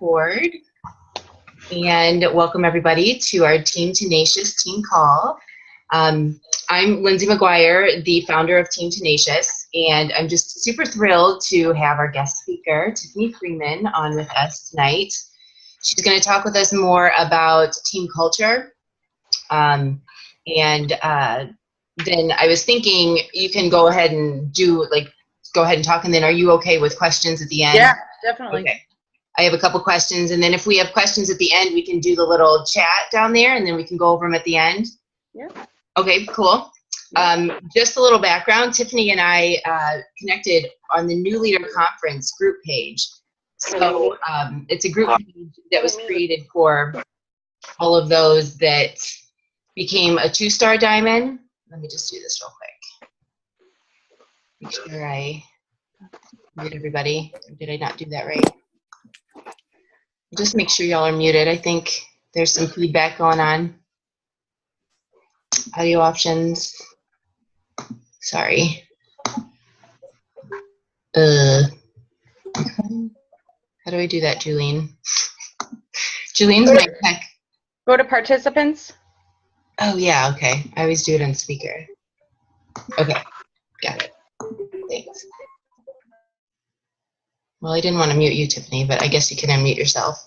record. And welcome everybody to our Team Tenacious team call. I'm Lindsay McGuire, the founder of Team Tenacious, and I'm just super thrilled to have our guest speaker, Tiffany Freeman, on with us tonight. She's going to talk with us more about team culture. Then I was thinking you can go ahead and go ahead and talk, and then are you okay with questions at the end? Yeah, definitely. Okay. I have a couple questions, and then if we have questions at the end, we can do the little chat down there, and then we can go over them at the end. Yeah. Okay, cool. Just a little background. Tiffany and I connected on the New Leader Conference group page. So it's a group page that was created for all of those that became a 2-star diamond. Let me just do this real quick. Make sure I mute everybody. Did I not do that right? Just make sure y'all are muted. I think there's some feedback going on. Audio options. Sorry. How do I do that, Julene? Julene's my tech. Go to participants. Oh, yeah, okay. I always do it on speaker. Okay, got it. Thanks. Well, I didn't want to mute you, Tiffany, but I guess you can unmute yourself.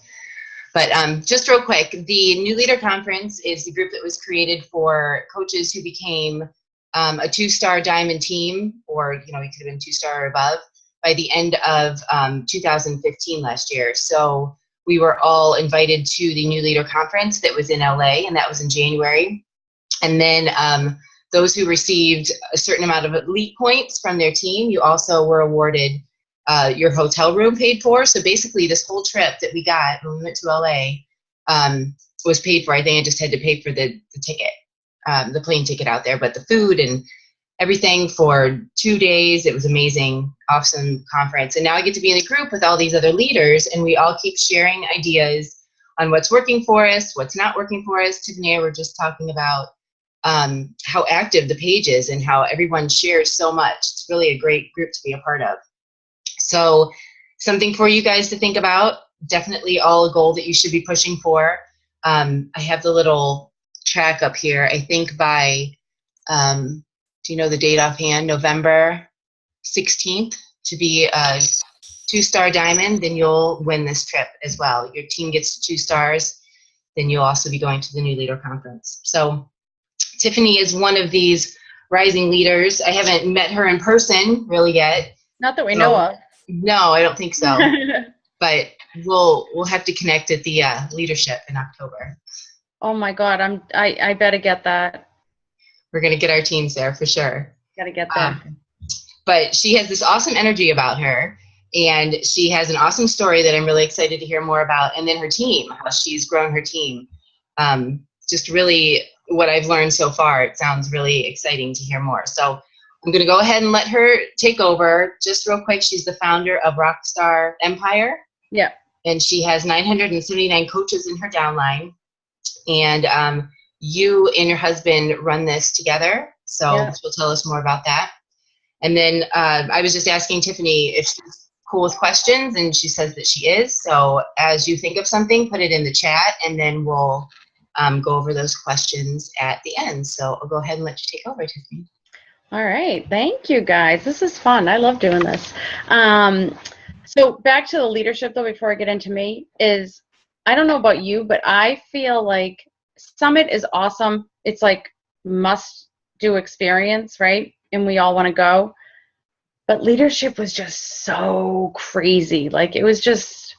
But just real quick, the New Leader Conference is the group that was created for coaches who became a 2-star diamond team, or we could have been 2-star or above, by the end of 2015 last year. So we were all invited to the New Leader Conference that was in LA, and that was in January. And then those who received a certain amount of elite points from their team, you also were awarded your hotel room paid for. So basically this whole trip that we got when we went to LA was paid for. I think I just had to pay for the ticket, the plane ticket out there, but the food and everything for 2 days. It was amazing, awesome conference. And now I get to be in a group with all these other leaders, and we all keep sharing ideas on what's working for us, what's not working for us. Tiffany and I were just talking about how active the page is and how everyone shares so much. It's really a great group to be a part of. So something for you guys to think about, definitely all a goal that you should be pushing for. I have the little track up here. I think by, do you know the date offhand? November 16th to be a 2-star diamond, then you'll win this trip as well. Your team gets 2 stars, then you'll also be going to the New Leader Conference. So Tiffany is one of these rising leaders. I haven't met her in person really yet. Not that we know of. No, I don't think so. But we'll have to connect at the leadership in October. Oh my God, I better get that. We're gonna get our teams there for sure. Gotta get that. But she has this awesome energy about her, and she has an awesome story that I'm really excited to hear more about. And then her team, how she's grown her team. Just really what I've learned so far. It sounds really exciting to hear more. So I'm going to go ahead and let her take over. Just real quick, she's the founder of Rockstar Empire. Yeah. And she has 979 coaches in her downline. And you and your husband run this together. So Yeah. she'll tell us more about that. And then I was just asking Tiffany if she's cool with questions, and she says that she is. So as you think of something, put it in the chat, and then we'll go over those questions at the end. So I'll go ahead and let you take over, Tiffany. All right. Thank you, guys. This is fun. I love doing this. So back to the leadership, though, before I get into me, is I don't know about you, but I feel like Summit is awesome. It's like must-do experience, right? And we all want to go. But leadership was just so crazy. Like, it was just,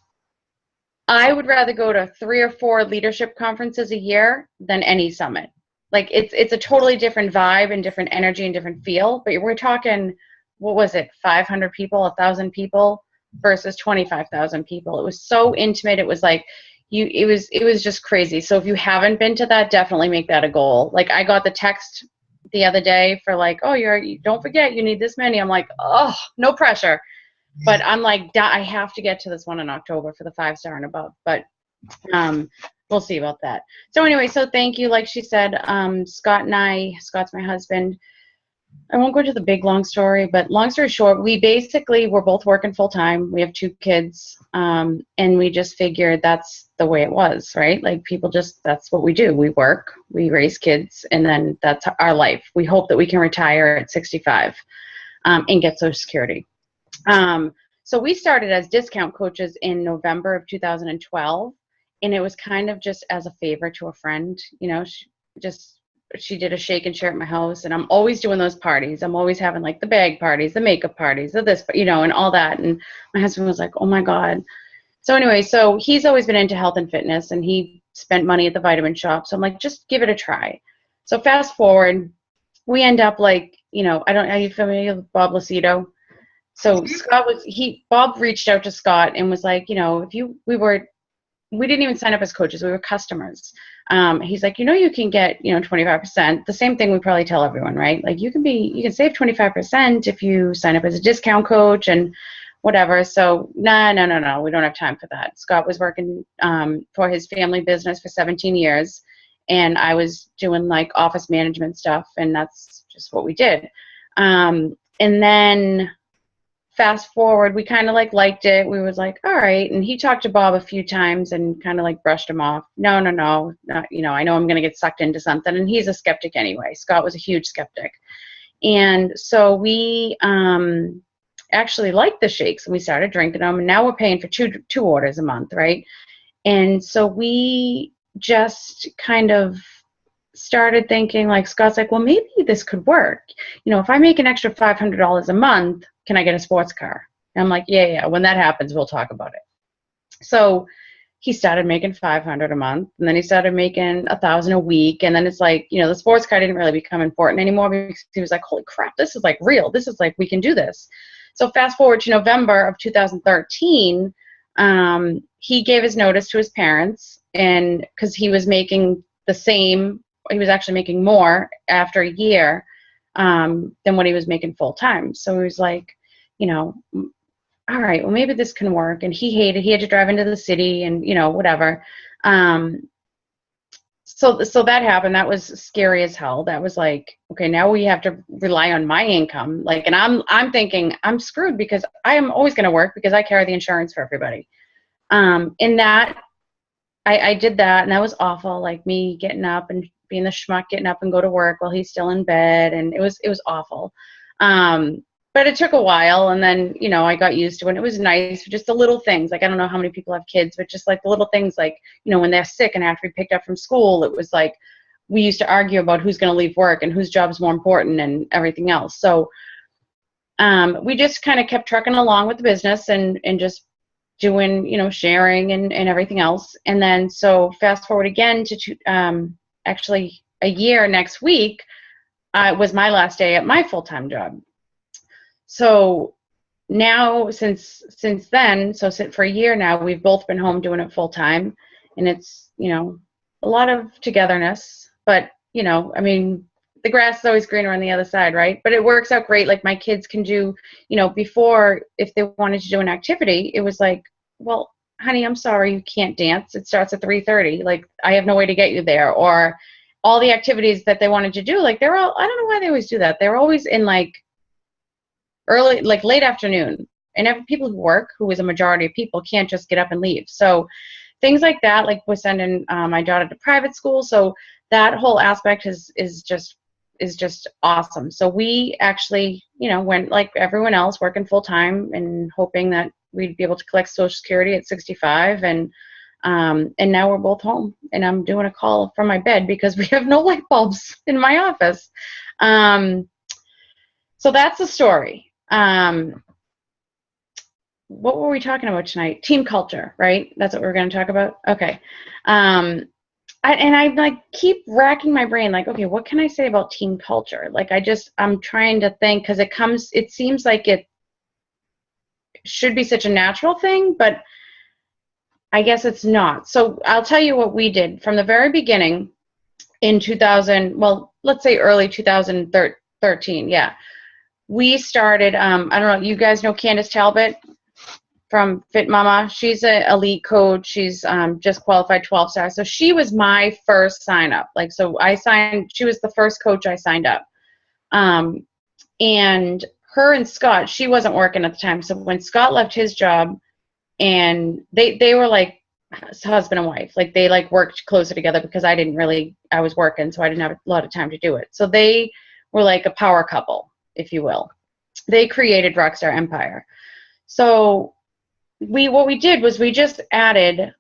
I would rather go to 3 or 4 leadership conferences a year than any summit. Like, it's a totally different vibe and different energy and different feel. But we're talking, what was it, 500 people, 1,000 people versus 25,000 people. It was so intimate. It was like, it was just crazy. So if you haven't been to that, definitely make that a goal. Like, I got the text the other day for like, oh, don't forget, you need this many. I'm like, oh, no pressure. But I'm like, I have to get to this one in October for the 5-star and above. But we'll see about that. So anyway, so thank you. Like she said, Scott's my husband. I won't go to the big long story, but long story short, we basically were both working full time. We have 2 kids, and we just figured that's the way it was, right? Like people just, that's what we do. We work, we raise kids, and then that's our life. We hope that we can retire at 65 and get Social Security. So we started as discount coaches in November of 2012, and it was kind of just as a favor to a friend. You know, she did a shake and share at my house, and I'm always doing those parties. I'm always having like the bag parties, the makeup parties, the this, you know, and all that. And my husband was like, "Oh my God." So anyway, so he's always been into health and fitness, and he spent money at the vitamin shop. So I'm like, just give it a try. So fast forward, we end up like, you know, I don't, are you familiar with Bob Lucido? So Bob reached out to Scott and was like, you know, we didn't even sign up as coaches. We were customers. He's like, you know, you can get, you know, 25%. The same thing we probably tell everyone, right? Like you can save 25% if you sign up as a discount coach and whatever. So no, we don't have time for that. Scott was working for his family business for 17 years, and I was doing like office management stuff, and that's just what we did. And then fast forward, we kind of like liked it. We was like, all right. And he talked to Bob a few times and kind of like brushed him off. No, not, you know, I know I'm going to get sucked into something. And he's a skeptic anyway. Scott was a huge skeptic. And so we actually liked the shakes, and we started drinking them. And now we're paying for two orders a month, right? And so we just kind of started thinking, like, Scott's like, well, maybe this could work. You know, if I make an extra $500 a month, can I get a sports car? And I'm like, yeah. When that happens, we'll talk about it. So he started making $500 a month, and then he started making $1,000 a week. And then it's like, you know, the sports car didn't really become important anymore because he was like, holy crap, this is like real. This is like, we can do this. So fast forward to November of 2013, he gave his notice to his parents, and because he was making the same, he was actually making more after a year than what he was making full time. So he was like, you know, all right, well, maybe this can work. And he had to drive into the city and, you know, whatever. So that happened. That was scary as hell. That was like, okay, now we have to rely on my income. Like, and I'm thinking I'm screwed because I am always going to work because I carry the insurance for everybody. In that, I did that, and that was awful. Like me getting up and being the schmuck, getting up and go to work while he's still in bed, and it was awful. But it took a while, and then, you know, I got used to it. And it was nice, just the little things. Like, I don't know how many people have kids, but just like the little things, like, you know, when they're sick and have to be picked up from school, it was like we used to argue about who's going to leave work and whose job's more important and everything else. So we just kind of kept trucking along with the business and just doing, you know, sharing and everything else. And then so fast forward again to actually a year next week was my last day at my full-time job. So now since then, so for a year now, we've both been home doing it full-time, and it's, you know, a lot of togetherness, but, you know, I mean, the grass is always greener on the other side, right? But it works out great. Like my kids can do, you know, before, if they wanted to do an activity, it was like, well, honey, I'm sorry, you can't dance. It starts at 3:30. Like, I have no way to get you there. Or all the activities that they wanted to do, like they're all, I don't know why they always do that. They're always in like early, like late afternoon. And people who work, who is a majority of people, can't just get up and leave. So things like that, like we're sending my daughter to private school. So that whole aspect is just awesome. So we actually, you know, went like everyone else, working full time and hoping that we'd be able to collect Social Security at 65. And now we're both home, and I'm doing a call from my bed because we have no light bulbs in my office. So that's the story. What were we talking about tonight? Team culture, right? That's what we're going to talk about? Okay. I like keep racking my brain, like, okay, what can I say about team culture? Like, I'm trying to think, because it seems like it should be such a natural thing, but I guess it's not. So I'll tell you what we did from the very beginning in 2000, well, let's say early 2013. Yeah. We started, I don't know, you guys know Candace Talbot from Fit Mama? She's an elite coach. She's just qualified 12-star. So she was my first sign up. Like, so she was the first coach I signed up. And her and Scott, she wasn't working at the time. So when Scott left his job, and they were like husband and wife, like they like worked closer together because I was working, so I didn't have a lot of time to do it. So they were like a power couple, if you will. They created Rockstar Empire. So what we did was we just added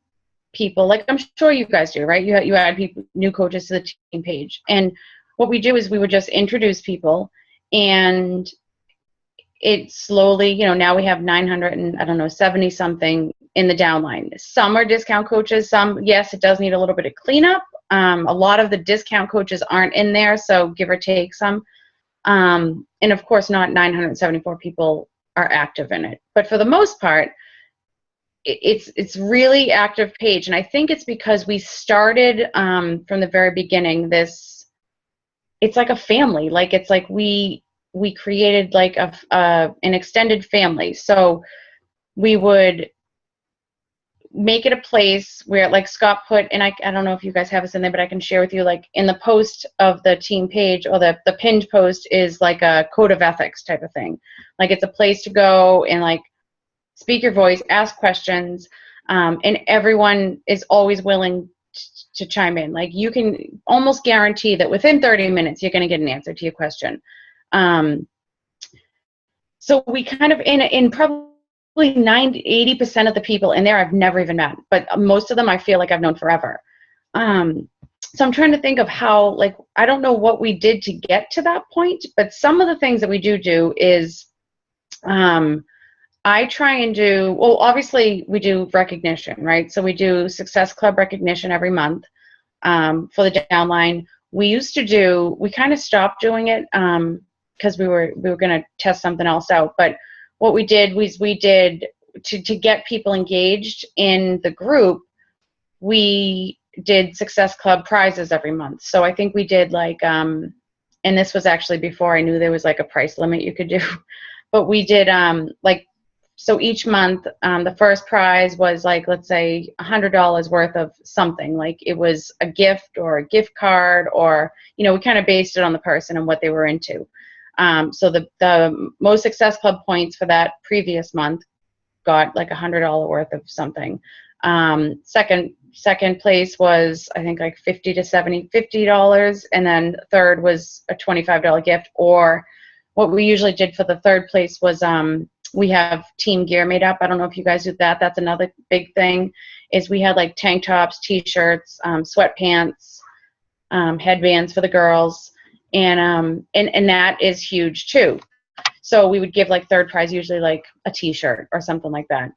people, like I'm sure you guys do, right? You add people, new coaches to the team page. And what we do is we would just introduce people, and it slowly, now we have 900 and I don't know, 70 something in the downline. Some are discount coaches. Some, yes, it does need a little bit of cleanup. A lot of the discount coaches aren't in there, so give or take some. And of course, not 974 people are active in it. But for the most part, it's really active page. And I think it's because we started from the very beginning, it's like a family. Like it's like we created like an extended family. So we would make it a place where, like Scott put, and I don't know if you guys have this in there, but I can share with you, like in the post of the team page, or the pinned post is like a code of ethics type of thing. Like it's a place to go and like speak your voice, ask questions, and everyone is always willing to chime in. Like you can almost guarantee that within 30 minutes you're going to get an answer to your question. So we kind of, in probably 80% of the people in there I've never even met, but most of them I feel like I've known forever. So I'm trying to think of how, like, I don't know what we did to get to that point, but some of the things that we do is I try and do, well, obviously we do recognition, right? So we do Success Club recognition every month for the downline. We kind of stopped doing it because we were going to test something else out. But what we did was to get people engaged in the group, we did Success Club prizes every month. So I think we did like, and this was actually before I knew there was like a price limit you could do, but we did so each month, the first prize was like, let's say $100 worth of something. Like it was a gift or a gift card, or, we kind of based it on the person and what they were into. So the most Success Club points for that previous month got like $100 worth of something. Second place was, I think, like $50 to $50, and then third was a $25 gift. Or what we usually did for the third place was we have team gear made up. I don't know if you guys do that. That's another big thing, is we had like tank tops, t-shirts, sweatpants, headbands for the girls, and that is huge too. So we would give like third prize usually like a t-shirt or something like that.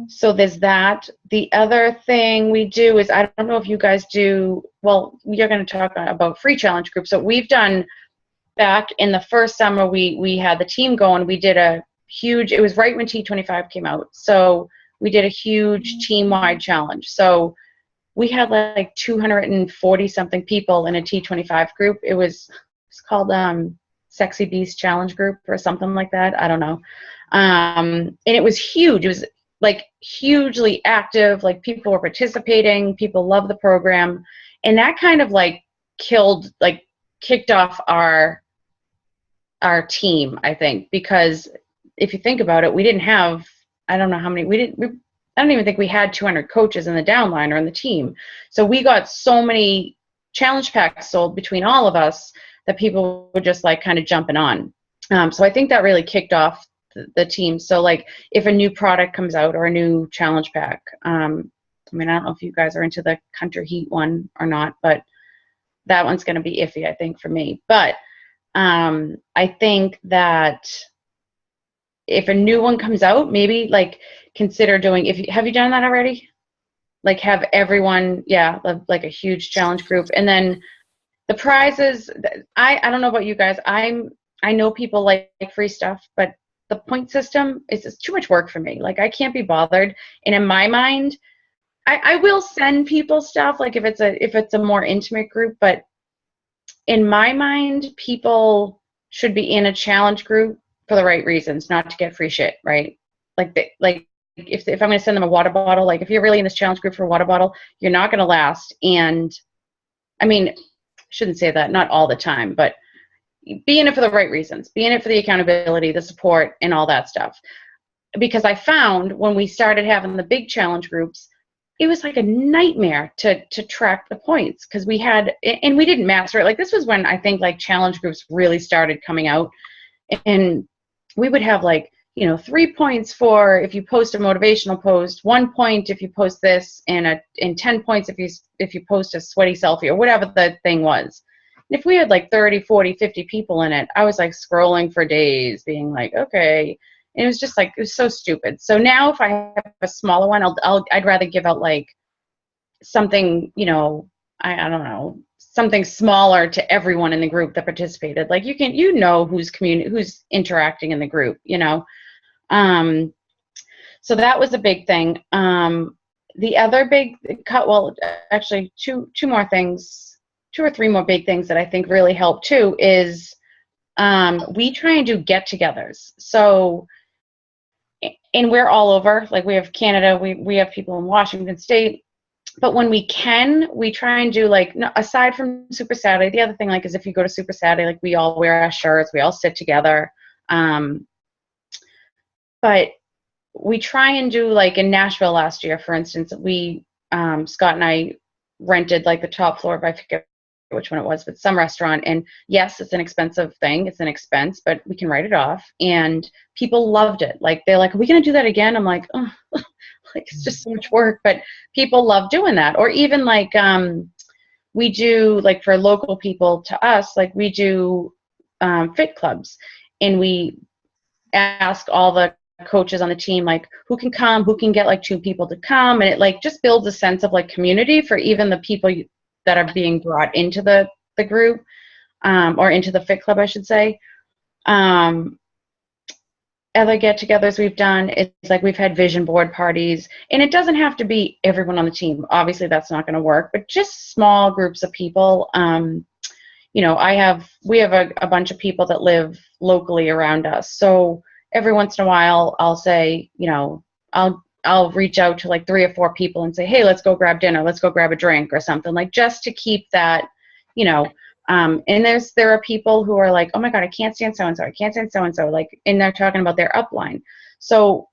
So there's that. The other thing we do is, I don't know if you guys do, well, you're going to talk about free challenge groups. So we've done, back in the first summer, we had the team going. We did a huge, it was right when T25 came out. So we did a huge team-wide challenge. So we had like 240 something people in a T25 group. It's called Sexy Beast Challenge Group or something like that. I don't know. And it was huge. It was like hugely active. Like people were participating. People loved the program. And that kind of like kicked off our team, I think, because if you think about it, we didn't have, I don't know how many, I don't even think we had 200 coaches in the downline or in the team. So we got so many challenge packs sold between all of us that people were just like kind of jumping on. So I think that really kicked off the team. So like if a new product comes out or a new challenge pack, I don't know if you guys are into the Country Heat one or not, but that one's going to be iffy, I think, for me. But I think that if a new one comes out, maybe like consider doing, have you done that already? Like have everyone, like a huge challenge group. And then the prizes, I don't know about you guys. I know people like free stuff, but the point system is just too much work for me. Like I can't be bothered. And in my mind, I will send people stuff, like if it's a more intimate group, but in my mind, people should be in a challenge group for the right reasons, not to get free shit, right? If I'm going to send them a water bottle, like if you're really in this challenge group for a water bottle, you're not going to last. And I mean, shouldn't say that, not all the time, but be in it for the right reasons. Be in it for the accountability, the support, and all that stuff. Because I found when we started having the big challenge groups, it was like a nightmare to track the points, because we had, and we didn't master it. Like, this was when I think like challenge groups really started coming out, and we would have like, 3 points for if you post a motivational post, 1 point if you post this, and 10 points if you post a sweaty selfie, or whatever the thing was. If we had like 30, 40, 50 people in it, I was like scrolling for days being like, okay. And it was just like, it was so stupid. So now if I have a smaller one, I'd rather give out like something, I don't know, something smaller to everyone in the group that participated. Like, who's interacting in the group, So that was a big thing. The other big actually two more things, 2 or 3 more big things that I think really help too is we try and do get-togethers. So, and we're all over. Like, we have Canada, we have people in Washington State, but when we can, we try and do like, aside from Super Saturday, the other thing like is if you go to Super Saturday, like we all wear our shirts, we all sit together. But we try and do, like in Nashville last year, for instance, we Scott and I rented like the top floor of, I forget which one it was, but some restaurant. And yes, it's an expensive thing. It's an expense, but we can write it off. And people loved it. Like, they're like, are we going to do that again? I'm like, oh, like, it's just so much work. But people love doing that. Or even like we do, like for local people to us, like we do fit clubs. And we ask all the coaches on the team, like, who can come, who can get like 2 people to come. And it like just builds a sense of like community for even the people that are being brought into the group, or into the fit club, I should say. Other get-togethers we've done is like we've had vision board parties, and it doesn't have to be everyone on the team. Obviously, that's not going to work, but just small groups of people. We have a bunch of people that live locally around us, so every once in a while, I'll say, I'll reach out to like 3 or 4 people and say, hey, let's go grab dinner, let's go grab a drink or something, like just to keep that, and there are people who are like, oh my God, I can't stand so-and-so, I can't stand so-and-so, like, and they're talking about their upline. So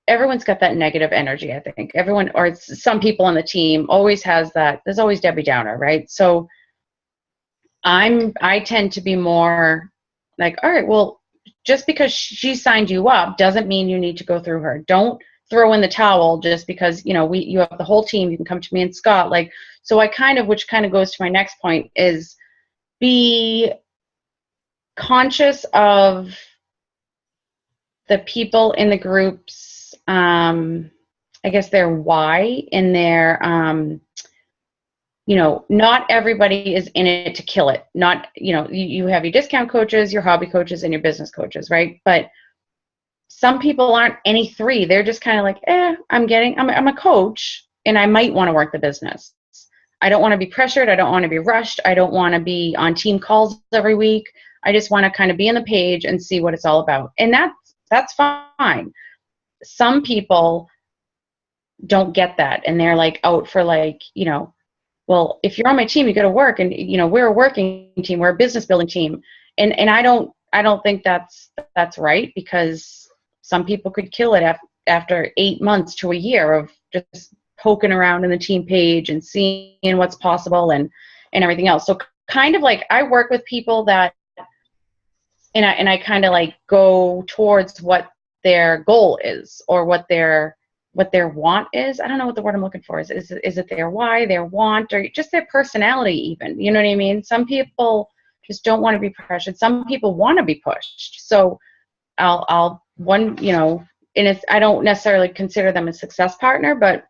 everyone's got that negative energy, I think. Everyone, or some people on the team always has that. There's always Debbie Downer, right? So I tend to be more like, all right, well, just because she signed you up doesn't mean you need to go through her. Don't throw in the towel just because, you have the whole team. You can come to me and Scott. Like, so which kind of goes to my next point is be conscious of the people in the groups, I guess their why and their, not everybody is in it to kill it. Not, you have your discount coaches, your hobby coaches, and your business coaches, right? But some people aren't any 3. They're just kind of like, I'm a coach, and I might want to work the business. I don't want to be pressured. I don't want to be rushed. I don't want to be on team calls every week. I just want to kind of be on the page and see what it's all about. And that's fine. Some people don't get that, and they're like out for like, well, if you're on my team, you got to work, and we're a working team, we're a business building team, and I don't think that's right, because some people could kill it after 8 months to a year of just poking around in the team page and seeing what's possible and everything else. So kind of like I work with people that, and I kind of like go towards what their goal is, or what their want is. I don't know what the word I'm looking for is. Is it their why, their want, or just their personality even? You know what I mean? Some people just don't want to be pressured. Some people want to be pushed. So I'll and I don't necessarily consider them a success partner, but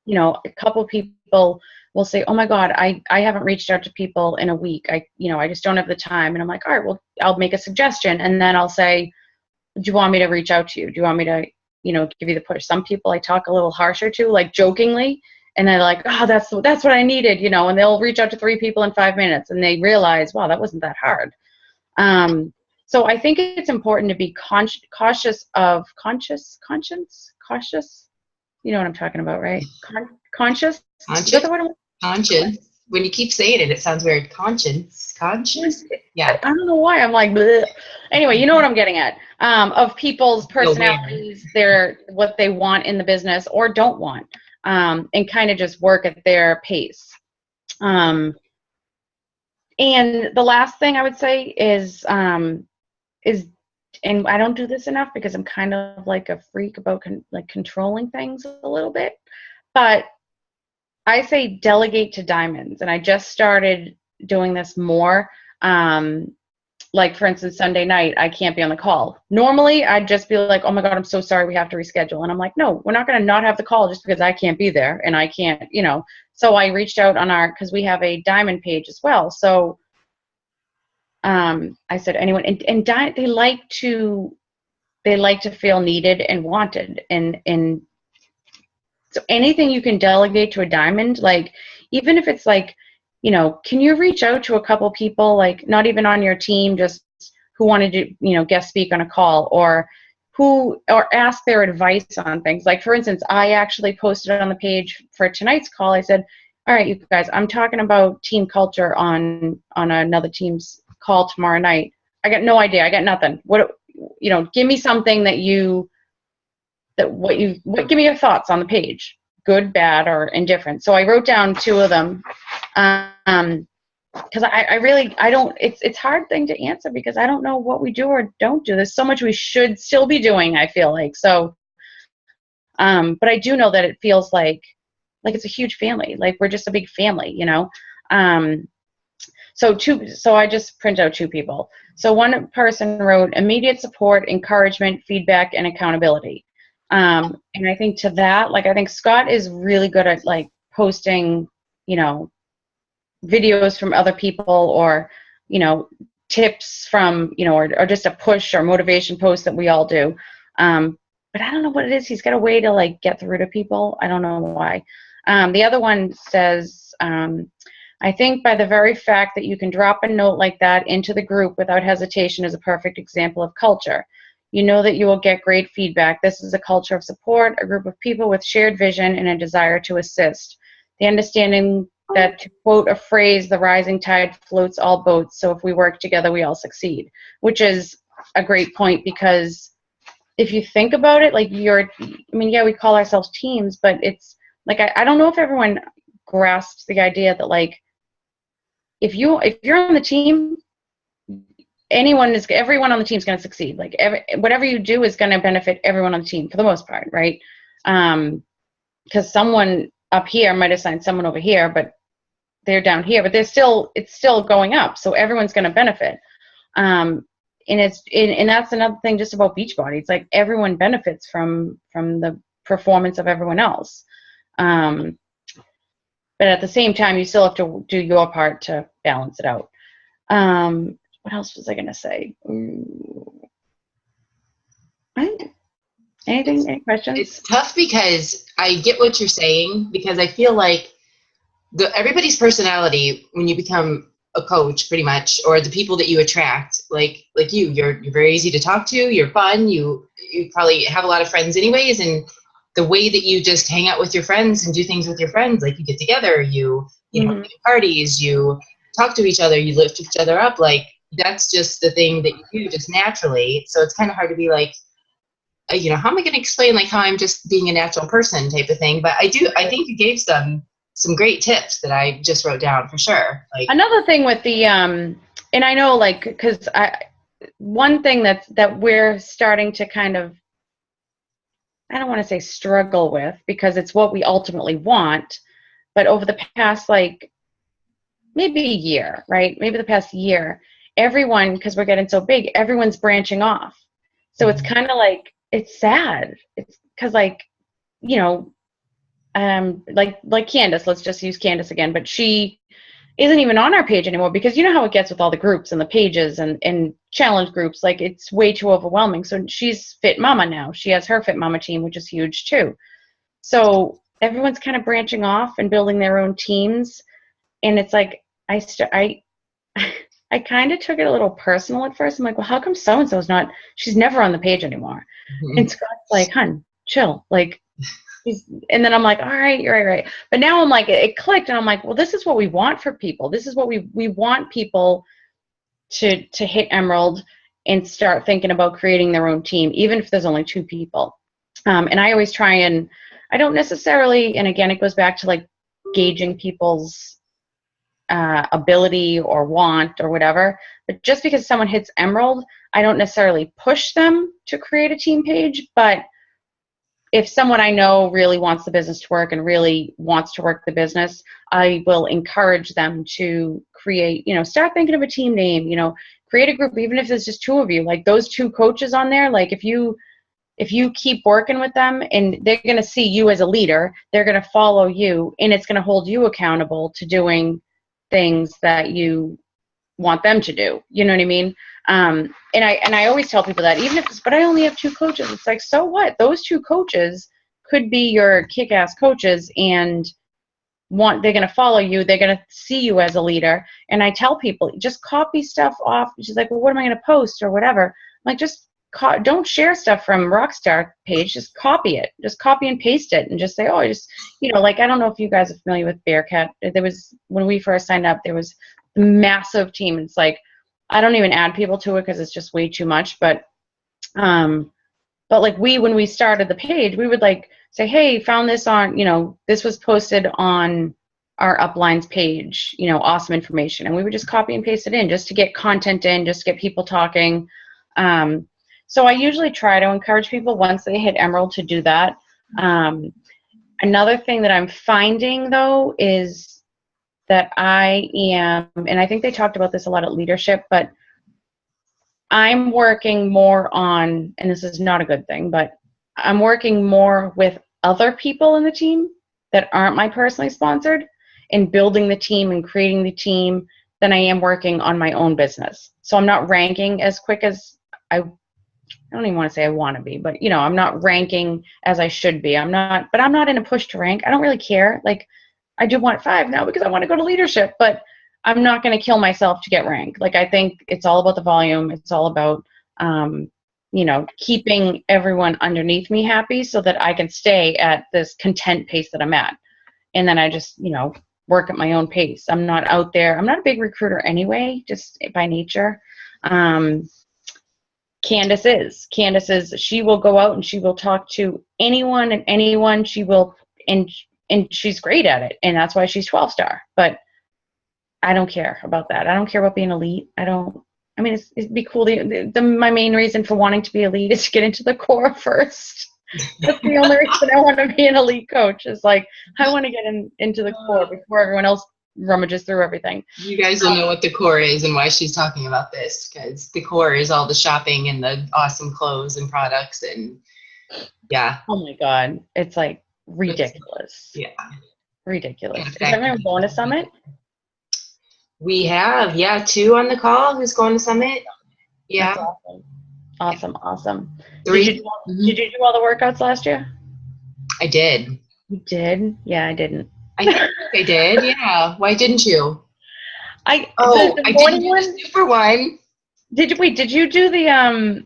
a couple people will say, oh my God, I haven't reached out to people in a week. I just don't have the time. And I'm like, all right, well, I'll make a suggestion. And then I'll say, do you want me to reach out to you? Do you want me to, give you the push? Some people I talk a little harsher to, like jokingly, and they're like, oh, that's what I needed, and they'll reach out to 3 people in 5 minutes, and they realize, wow, that wasn't that hard. So I think it's important to be cautious. You know what I'm talking about, right? Conscious. Conscious. Is that the word? Conscious. when you keep saying it, it sounds weird. Conscious? Yeah. I don't know why. I'm like, bleh. Anyway, you know what I'm getting at. Of people's personalities, what they want in the business or don't want, and kind of just work at their pace. And the last thing I would say is, and I don't do this enough because I'm kind of like a freak about controlling things a little bit, but I say delegate to diamonds, and I just started doing this more. Like, for instance, Sunday night, I can't be on the call. Normally, I'd just be like, oh my God, I'm so sorry, we have to reschedule. And I'm like, no, we're not going to not have the call just because I can't be there and I can't, So I reached out because we have a diamond page as well. So I said, anyone, and they like to feel needed and wanted. And so anything you can delegate to a diamond, like, even if it's like, can you reach out to a couple people, like not even on your team, just who wanted to, guest speak on a call, or ask their advice on things. Like, for instance, I actually posted on the page for tonight's call. I said, all right, you guys, I'm talking about team culture on another team's call tomorrow night. I got no idea. I got nothing. Give me something give me your thoughts on the page, good, bad, or indifferent. So I wrote down 2 of them, because I don't, it's hard thing to answer because I don't know what we do or don't do. There's so much we should still be doing, I feel like. So, but I do know that it feels like it's a huge family. Like, we're just a big family, So I just print out 2 people. So one person wrote immediate support, encouragement, feedback, and accountability. And I think to that, I think Scott is really good at posting, videos from other people, or, tips from, or just a push or motivation post that we all do. But I don't know what it is. He's got a way to get through to people. I don't know why. The other one says, I think by the very fact that you can drop a note like that into the group without hesitation is a perfect example of culture. You know that you will get great feedback. This is a culture of support, a group of people with shared vision and a desire to assist. The understanding that, to quote a phrase, the rising tide floats all boats, so if we work together, we all succeed, which is a great point, because if you think about it, we call ourselves teams, but it's I don't know if everyone grasps the idea that if you're on the team, everyone on the team is going to succeed. Whatever you do is going to benefit everyone on the team for the most part, right? Because someone up here might assign someone over here, but they're down here, but it's still going up, so everyone's going to benefit. And that's another thing just about Beachbody. It's like everyone benefits from the performance of everyone else. But at the same time, you still have to do your part to balance it out. What else was I going to say? Anything? Any questions? It's tough because I get what you're saying, because I feel like everybody's personality, when you become a coach, pretty much, or the people that you attract, you're very easy to talk to, you're fun, you probably have a lot of friends anyways, and the way that you just hang out with your friends and do things with your friends, you get together, you know, parties, you talk to each other, you lift each other up, that's just the thing that you do just naturally. So it's kind of hard to be how am I going to explain how I'm just being a natural person type of thing. But I think you gave some great tips that I just wrote down for sure. Another thing with the and I know because one thing that we're starting to kind of, I don't want to say struggle with, because it's what we ultimately want, but over the past maybe a year, right? Maybe the past year, everyone, because we're getting so big, everyone's branching off. So it's kind of it's sad. It's because Candace, let's just use Candace again, but she isn't even on our page anymore, because you know how it gets with all the groups and the pages and challenge groups, it's way too overwhelming. So she's Fit Mama now. She has her Fit Mama team, which is huge too. So everyone's kind of branching off and building their own teams. And it's I kind of took it a little personal at first. I'm like, well, how come so-and-so's she's never on the page anymore? Mm-hmm. And Scott's like, hun, chill. And then I'm like, all right, you're right. But now I'm like, it clicked, and I'm like, well, this is what we want for people. This is what we want people to hit Emerald and start thinking about creating their own team, even if there's only 2 people. And I always try, and I don't necessarily, and again, it goes back to like gauging people's ability or want or whatever. But just because someone hits Emerald, I don't necessarily push them to create a team page. But if someone I know really wants the business to work and really wants to work the business, I will encourage them to create, start thinking of a team name, create a group, even if there's just 2 of you, like those 2 coaches on there. Like if you keep working with them, and they're going to see you as a leader, they're going to follow you, and it's going to hold you accountable to doing things that you want them to do. You know what I mean? And I always tell people that, even if it's, but I only have 2 coaches. It's like, so what? Those 2 coaches could be your kick-ass coaches, and they're going to follow you. They're going to see you as a leader. And I tell people, just copy stuff off. She's like, well, what am I going to post or whatever? I'm like, just don't share stuff from Rockstar page. Just copy it. Just copy and paste it, and just say, oh, I just, like, I don't know if you guys are familiar with Bearcat. There was, when we first signed up, there was a massive team. It's like, I don't even add people to it because it's just way too much. But like when we started the page, we would like say, hey, found this on, this was posted on our uplines page, awesome information. And we would just copy and paste it in just to get content in, just to get people talking. So I usually try to encourage people once they hit Emerald to do that. Another thing that I'm finding, though, is that I am, and I think they talked about this a lot at leadership, but I'm working more on, and this is not a good thing, but I'm working more with other people in the team that aren't my personally sponsored, and building the team and creating the team, than I am working on my own business. So I'm not ranking as quick as I don't even want to say I want to be, but I'm not ranking as I should be. I'm not in a push to rank. I don't really care. Like, I do want 5 now because I want to go to leadership, but I'm not going to kill myself to get ranked. Like, I think it's all about the volume. It's all about, keeping everyone underneath me happy so that I can stay at this content pace that I'm at. And then I just, work at my own pace. I'm not out there. I'm not a big recruiter anyway, just by nature. Candace is, she will go out and she will talk to anyone and anyone. She will, and she's great at it. And that's why she's 12-star. But I don't care about that. I don't care about being elite. It'd be cool. My main reason for wanting to be elite is to get into the core first. That's the only reason I want to be an elite coach, is like, I want to get into the core before everyone else rummages through everything. You guys will know what the core is and why she's talking about this, because the core is all the shopping and the awesome clothes and products, and yeah. Oh my God. It's like ridiculous. Yeah. Ridiculous. Is everyone going to Summit? We have, 2 on the call who's going to Summit. Yeah. That's awesome. 3. Did you do all the workouts last year? I did. You did? Yeah, I didn't. I think I did. Yeah. Why didn't you? I did the super one. Did you do the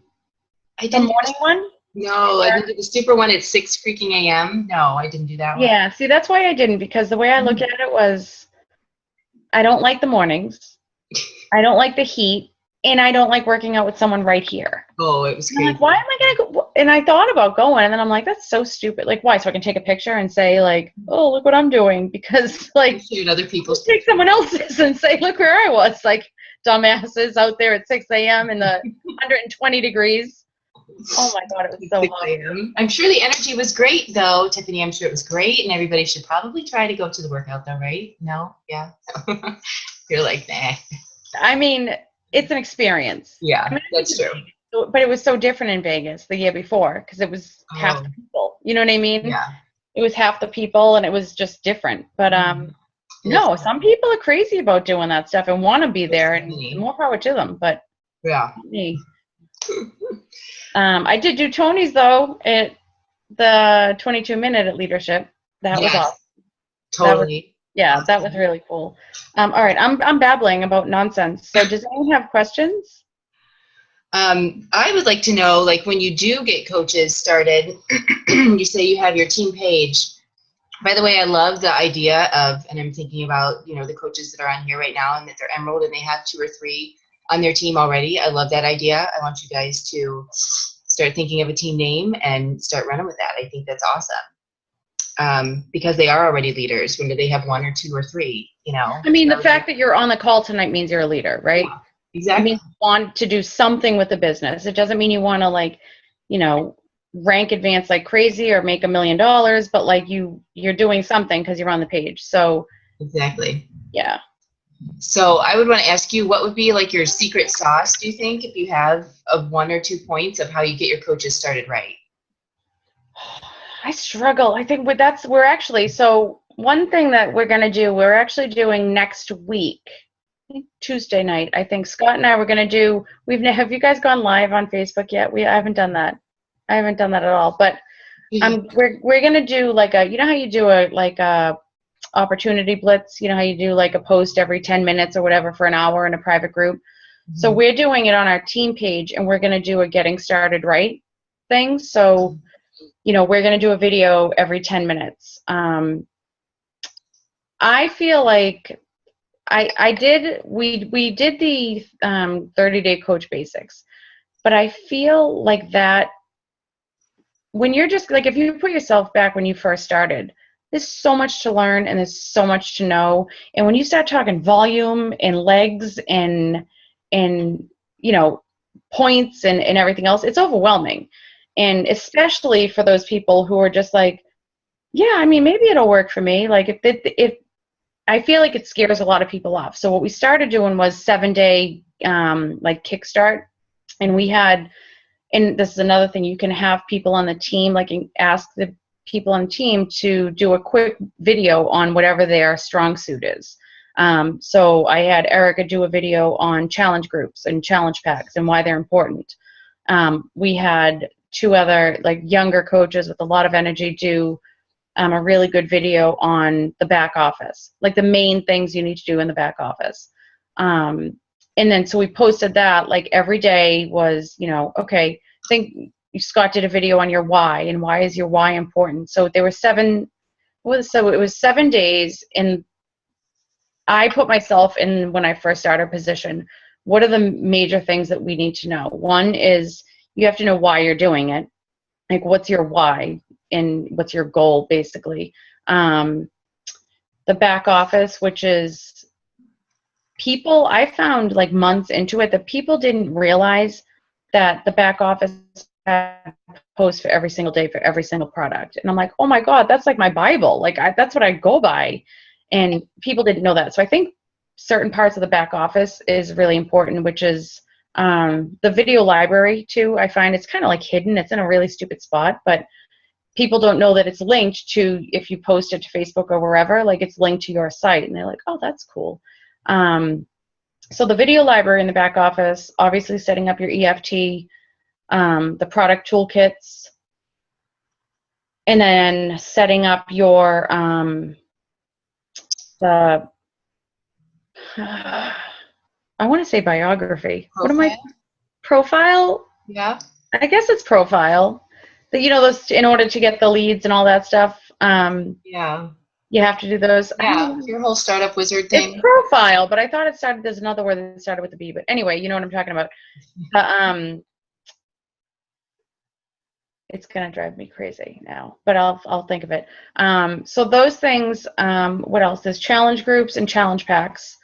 morning one? No, I didn't do the super one at 6 freaking a.m. No, I didn't do that one. Yeah, see, that's why I didn't, because the way I looked at it was, I don't like the mornings, I don't like the heat, and I don't like working out with someone right here. Oh, it was crazy. I'm like, why am I going to go? And I thought about going, and then I'm like, that's so stupid. Like, why? So I can take a picture and say, like, oh, look what I'm doing. Because, like, shoot other people's. Take someone else's and say, look where I was. Like, dumbasses out there at 6 a.m. in the 120 degrees. Oh, my God, it was so hot. I'm sure the energy was great, though, Tiffany. I'm sure it was great, and everybody should probably try to go to the workout, though, right? No? Yeah? You're like, nah. I mean, it's an experience. Yeah, that's true. But it was so different in Vegas the year before, because it was half the people. You know what I mean? Yeah. It was half the people, and it was just different. But no, some people are crazy about doing that stuff and want to be there, and more power to them. But yeah, me. I did do Tony's, though, at the 22-minute at leadership. That was awesome. Totally. That was really cool. All right, I'm babbling about nonsense. So does anyone have questions? I would like to know, like, when you do get coaches started, you say you have your team page. By the way, I love the idea of, and I'm thinking about, the coaches that are on here right now and that they're Emerald and they have 2 or 3 on their team already. I love that idea. I want you guys to start thinking of a team name and start running with that. I think that's awesome. Because they are already leaders. When do they have 1 or 2 or 3, I mean, the fact that you're on the call tonight means you're a leader, right? Yeah, exactly. It means you want to do something with the business. It doesn't mean you want to, like, rank advance like crazy or make $1 million, but like you're doing something because you're on the page. So exactly. Yeah. So I would want to ask you, what would be like your secret sauce, do you think, if you have, of 1 or 2 points of how you get your coaches started right? I struggle. I think so one thing that we're going to do, we're actually doing next week, I think Tuesday night. I think Scott and I were going to do, have you guys gone live on Facebook yet? I haven't done that. I haven't done that at all, but we're going to do like how you do a opportunity blitz, how you do like a post every 10 minutes or whatever for an hour in a private group. Mm-hmm. So we're doing it on our team page, and we're going to do a getting started right thing. So, we're going to do a video every 10 minutes. I feel like we did the 30-day coach basics, but I feel like that when you're just like, if you put yourself back when you first started, there's so much to learn and there's so much to know. And when you start talking volume and legs and points and everything else, it's overwhelming. And especially for those people who are just like, yeah, I mean, maybe it'll work for me. Like if I feel like it scares a lot of people off. So what we started doing was 7-day like kickstart, and we had, and this is another thing, you can have people on the team, like ask the people on the team to do a quick video on whatever their strong suit is. So I had Erica do a video on challenge groups and challenge packs and why they're important. We had 2 other like younger coaches with a lot of energy do a really good video on the back office, like the main things you need to do in the back office. And then so we posted that like every day was, okay, I think Scott did a video on your why and why is your why important. So there were 7 days, and I put myself in, when I first started position, what are the major things that we need to know? One is you have to know why you're doing it. Like, what's your why and what's your goal, basically. The back office, which is people, I found like months into it that people didn't realize that the back office had posts for every single day for every single product. And I'm like, oh my God, that's like my Bible. Like that's what I go by. And people didn't know that. So I think certain parts of the back office is really important, which is the video library too. I find it's kind of like hidden. It's in a really stupid spot, but people don't know that it's linked to, if you post it to Facebook or wherever, like it's linked to your site, and they're like, oh, that's cool. So the video library in the back office, obviously setting up your EFT, the product toolkits, and then setting up your I want to say biography. Profile? What am I? Profile? Yeah. I guess it's profile. Those, in order to get the leads and all that stuff. Yeah. You have to do those. Yeah, your whole startup wizard thing. It's profile, but I thought it started, there's another word that started with a B. But anyway, you know what I'm talking about. It's gonna drive me crazy now, but I'll think of it. So those things. What else? There's challenge groups and challenge packs.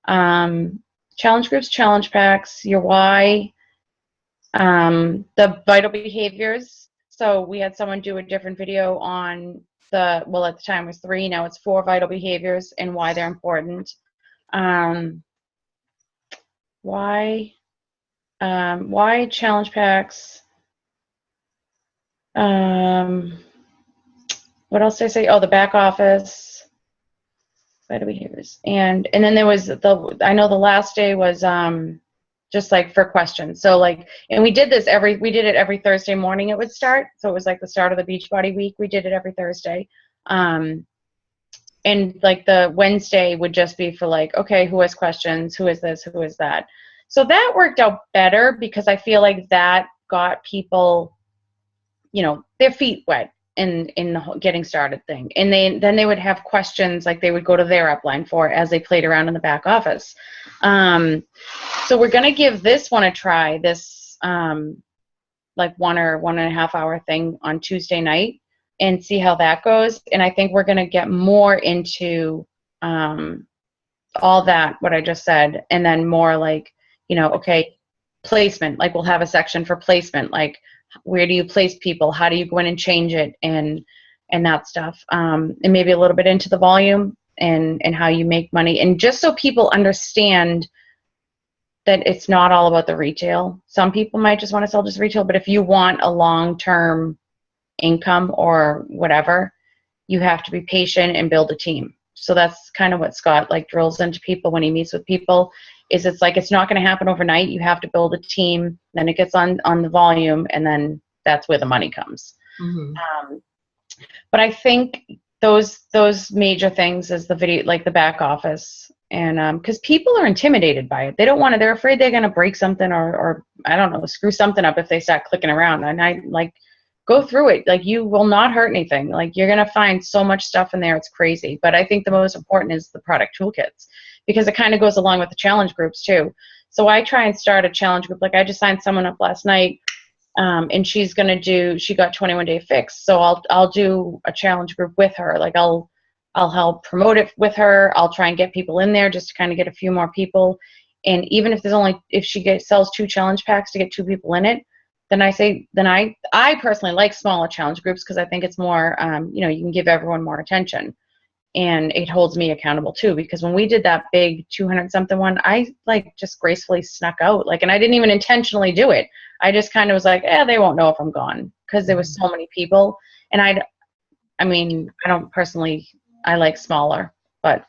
Challenge groups, challenge packs. Your why. The vital behaviors. So we had someone do a different video on at the time it was 3, now it's 4 vital behaviors and why they're important. Why challenge packs. What else did I say? Oh, the back office, vital behaviors, and then there was I know the last day was just like for questions. So like, and we did it every Thursday morning it would start. So it was like the start of the Beachbody week. We did it every Thursday. And like the Wednesday would just be for like, okay, who has questions? Who is this? Who is that? So that worked out better because I feel like that got people, their feet wet in the whole getting started thing. And then they would have questions, like they would go to their upline for as they played around in the back office. So we're going to give this one a try, this like 1 or 1.5 hour thing on Tuesday night, and see how that goes. And I think we're going to get more into all that, what I just said, and then more like, okay, placement, like we'll have a section for placement, like where do you place people, how do you go in and change it, and that stuff, and maybe a little bit into the volume and how you make money, and just so people understand that it's not all about the retail. Some people might just want to sell just retail, but if you want a long-term income or whatever, you have to be patient and build a team. So that's kind of what Scott like drills into people when he meets with people, is it's like, it's not going to happen overnight. You have to build a team, then it gets on the volume, and then that's where the money comes. Mm-hmm. But I think those major things is the video, like the back office, and because people are intimidated by it. They don't want to, they're afraid they're going to break something or I don't know, screw something up if they start clicking around. And I like, go through it. Like, you will not hurt anything. Like, you're going to find so much stuff in there. It's crazy. But I think the most important is the product toolkits, because it kind of goes along with the challenge groups too. So I try and start a challenge group. Like, I just signed someone up last night, and she got 21 Day Fix. So I'll do a challenge group with her. Like, I'll help promote it with her. I'll try and get people in there just to kind of get a few more people. And even if she sells 2 challenge packs to get 2 people in it, then I personally like smaller challenge groups, because I think it's more, you can give everyone more attention, and it holds me accountable too. Because when we did that big 200-something one, I like just gracefully snuck out, like, and I didn't even intentionally do it. I just kind of was like, they won't know if I'm gone, because there was so many people. And I don't personally, I like smaller, but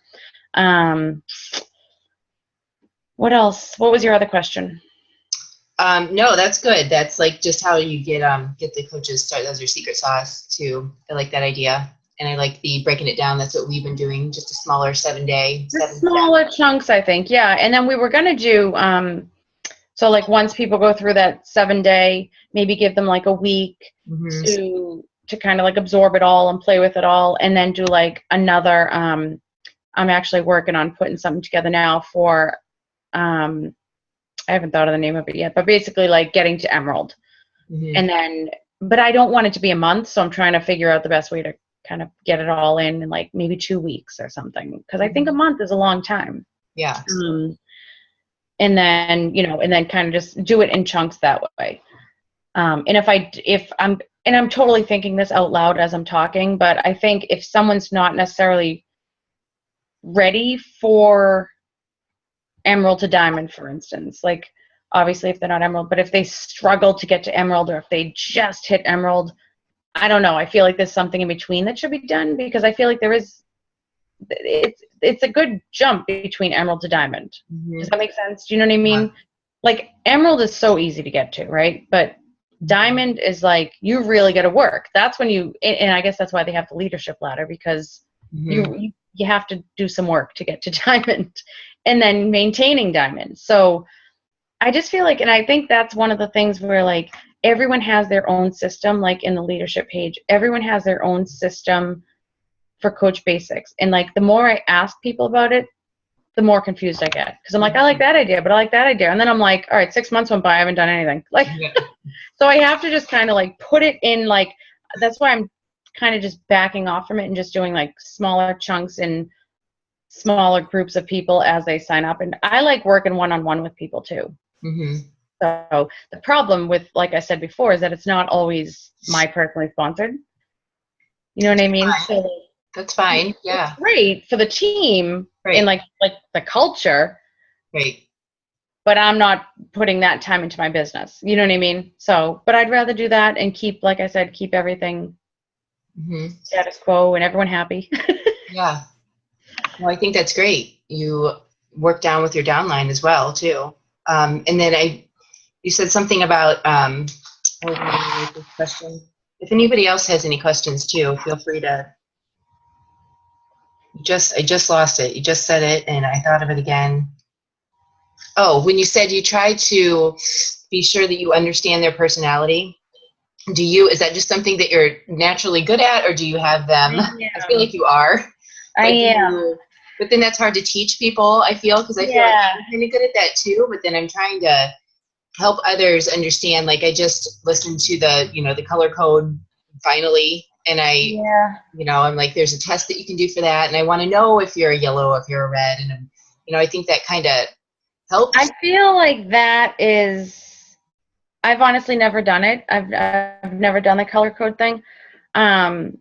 what else? What was your other question? No, that's good. That's like just how you get the coaches started. That's your secret sauce too. I like that idea, and I like the breaking it down. That's what we've been doing. Just a smaller 7-day. Smaller chunks, I think. Yeah, and then we were gonna do so like once people go through that 7-day, maybe give them like a week to kind of like absorb it all and play with it all, and then do like another. I'm actually working on putting something together now for I haven't thought of the name of it yet, but basically like getting to Emerald. And then, but I don't want it to be a month, so I'm trying to figure out the best way to kind of get it all in like maybe 2 weeks or something, because I think a month is a long time. Yeah. And then, and then kind of just do it in chunks that way. And I'm totally thinking this out loud as I'm talking, but I think if someone's not necessarily ready for Emerald to Diamond, for instance, like obviously if they're not Emerald, but if they struggle to get to Emerald, or if they just hit Emerald, I don't know, I feel like there's something in between that should be done, because I feel like it's a good jump between Emerald to Diamond. Does that make sense? Do you know what I mean? Like, Emerald is so easy to get to, right? But Diamond is like, you really got to work. That's when and I guess that's why they have the leadership ladder, because you have to do some work to get to Diamond, and then maintaining Diamond. So I just feel like, and I think that's one of the things where like everyone has their own system, like in the leadership page, everyone has their own system for Coach Basics. And like the more I ask people about it, the more confused I get, because I'm like, I like that idea, but I like that idea. And then I'm like, all right, 6 months went by, I haven't done anything. Like, so I have to just kind of like put it in, like, that's why I'm kind of just backing off from it and just doing like smaller chunks and smaller groups of people as they sign up. And I like working one-on-one with people too. So the problem with, like I said before, is that it's not always my personally sponsored. You know what I mean? So that's fine. Yeah. It's great for the team and like the culture. Right. But I'm not putting that time into my business. You know what I mean? So, but I'd rather do that and keep, like I said, keep everything status quo and everyone happy. Yeah. Well, I think that's great. You work down with your downline as well too. And then you said something about, question. If anybody else has any questions too, feel free to. I just lost it. You just said it, and I thought of it again. Oh, when you said you try to be sure that you understand their personality, is that just something that you're naturally good at, or do you have them? I feel like you are. I But am. but then that's hard to teach people, I feel, because I feel like Yeah. I'm kind of good at that too, but then I'm trying to help others understand. Like I just listened to the color code finally, and Yeah. I'm like, there's a test that you can do for that, and I want to know if you're a yellow, if you're a red, and I think that kind of helps. I feel like that is, I've honestly never done it. I've never done the color code thing. Um,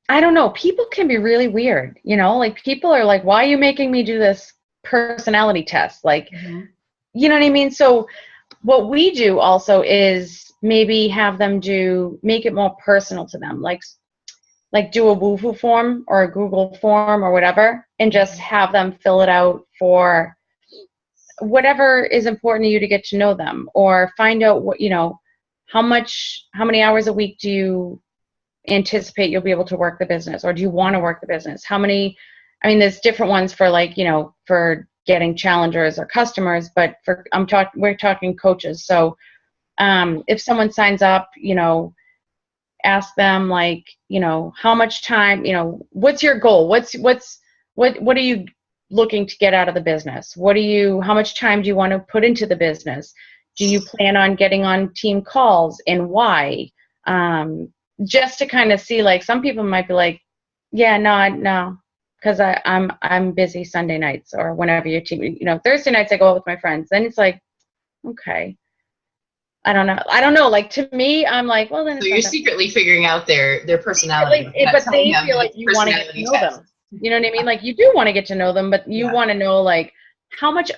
I don't know. People can be really weird, like people are like, why are you making me do this personality test? Like, you know what I mean? So what we do also is maybe have them make it more personal to them. Like do a Woohoo form or a Google form or whatever, and just have them fill it out for whatever is important to you to get to know them, or find out how many hours a week do you anticipate you'll be able to work the business, or do you want to work the business? There's different ones for for getting challengers or customers, but we're talking coaches. So if someone signs up, ask them how much time, what's your goal? What are you looking to get out of the business? How much time do you want to put into the business? Do you plan on getting on team calls, and why? Just to kind of see, like, some people might be like, yeah, no, because I'm busy Sunday nights, or whenever your team, Thursday nights I go out with my friends. Then it's like, okay, I don't know. Like, to me, I'm like, well, then So it's you're secretly figuring out their personality, but they feel like you want to get to know them. You know what I mean? Like, you do want to get to know them, but you want to know, like, how much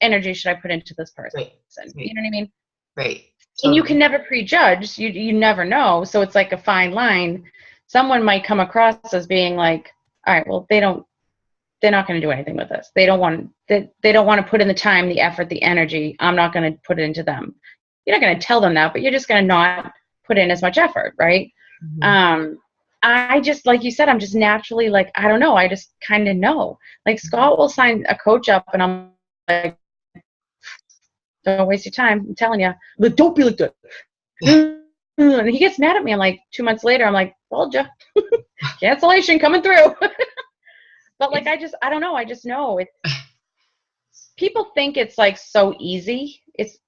energy should I put into this person? Right. You know what I mean? Right. Totally. And you can never prejudge. You never know. So it's like a fine line. Someone might come across as being like, all right, well, they're not going to do anything with this. They don't want to put in the time, the effort, the energy. I'm not going to put it into them. You're not going to tell them that, but you're just going to not put in as much effort, right? Mm-hmm. I just, like you said, I'm just naturally like, I don't know. I just kind of know. Like, Scott will sign a coach up, and I'm like, don't waste your time. I'm telling you. But don't be like that. And he gets mad at me. I'm like, 2 months later, I'm like, told you. Cancellation coming through. But like, I don't know. I just know it. People think it's like so easy. It's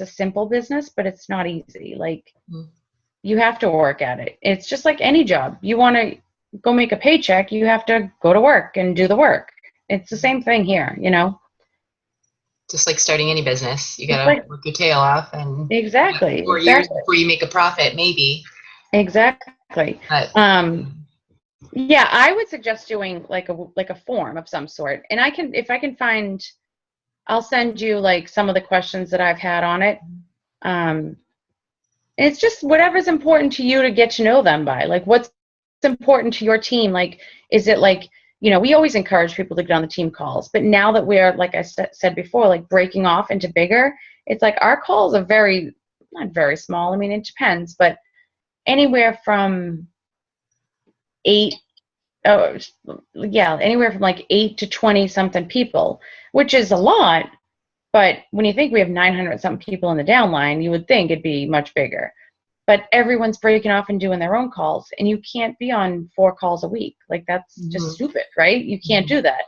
a simple business, but it's not easy. Like, you have to work at it. It's just like any job. You want to go make a paycheck, you have to go to work and do the work. It's the same thing here, Just like starting any business, you gotta work your tail off, and exactly 4 years before you make a profit, maybe. Exactly. But, yeah, I would suggest doing like a form of some sort, and if I can find, I'll send you like some of the questions that I've had on it. And it's just whatever's important to you to get to know them by. Like, what's important to your team? Like, is it like, we always encourage people to get on the team calls, but now that we're, like I said before, like breaking off into bigger, it's like our calls are not very small. I mean, it depends, but anywhere from anywhere from like 8 to 20 something people, which is a lot. But when you think we have 900 something people in the downline, you would think it'd be much bigger. But everyone's breaking off and doing their own calls, and you can't be on 4 calls a week. Like, that's just stupid, right? You can't do that.